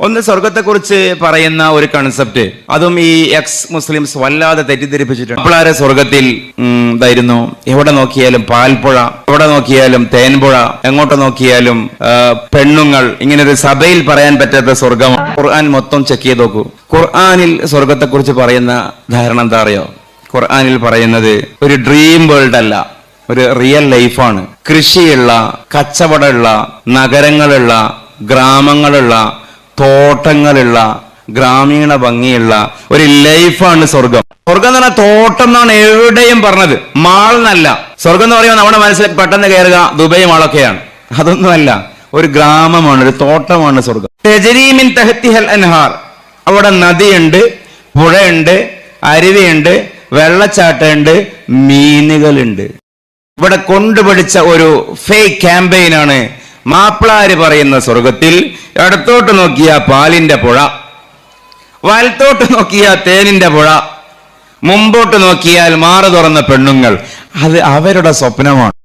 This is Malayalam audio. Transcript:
ഒന്ന് സ്വർഗത്തെക്കുറിച്ച് പറയുന്ന ഒരു കൺസെപ്റ്റ്, അതും ഈ എക്സ് മുസ്ലിംസ് വല്ലാതെ തെറ്റിദ്ധരിപ്പിച്ചിട്ടുണ്ട്. അപ്പോഴാരെ സ്വർഗത്തിൽ ഇതായിരുന്നു, എവിടെ നോക്കിയാലും പാൽപ്പുഴ, എവിടെ നോക്കിയാലും തേൻപുഴ, എങ്ങോട്ട് നോക്കിയാലും പെണ്ണുങ്ങൾ, ഇങ്ങനെ ഒരു സഭയിൽ പറയാൻ പറ്റാത്ത സ്വർഗം. ഖുർആൻ മൊത്തം ചെക്ക് ചെയ്ത് നോക്കൂ. ഖുർആനിൽ സ്വർഗത്തെക്കുറിച്ച് പറയുന്ന ധാരണ എന്താ അറിയോ? ഖുർആനിൽ പറയുന്നത് ഒരു ഡ്രീം വേൾഡ് അല്ല, ഒരു റിയൽ ലൈഫാണ്. കൃഷിയുള്ള, കച്ചവടമുള്ള, നഗരങ്ങളുള്ള, ഗ്രാമങ്ങളുള്ള, തോട്ടങ്ങളുള്ള, ഗ്രാമീണ ഭംഗിയുള്ള ഒരു ലൈഫാണ് സ്വർഗം. സ്വർഗം എന്ന് പറഞ്ഞാൽ തോട്ടം എന്നാണ് എവിടെയും പറഞ്ഞത്, മാൾ എന്നല്ല. സ്വർഗം എന്ന് പറയുമ്പോൾ നമ്മുടെ മനസ്സിലേക്ക് പെട്ടെന്ന് കയറുക ദുബൈ മാളൊക്കെയാണ്. അതൊന്നുമല്ല, ഒരു ഗ്രാമമാണ്, ഒരു തോട്ടമാണ് സ്വർഗം. തജ്രീ മിൻ തഹ്തിഹൽ അൻഹാർ, അവിടെ നദിയുണ്ട്, പുഴയുണ്ട്, അരുവിയുണ്ട്, വെള്ളച്ചാട്ടമുണ്ട്, മീനുകളുണ്ട്. ഇവിടെ കൊണ്ടുപിടിച്ച ഒരു ഫേക്ക് ക്യാമ്പയിനാണ് മാപ്പിളാര് പറയുന്ന സ്വർഗത്തിൽ ഇടത്തോട്ട് നോക്കിയ പാലിന്റെ പുഴ, വലത്തോട്ട് നോക്കിയ തേനിന്റെ പുഴ, മുമ്പോട്ട് നോക്കിയാൽ മാറു തുറന്ന പെണ്ണുങ്ങൾ. അത് അവരുടെ സ്വപ്നമാണ്.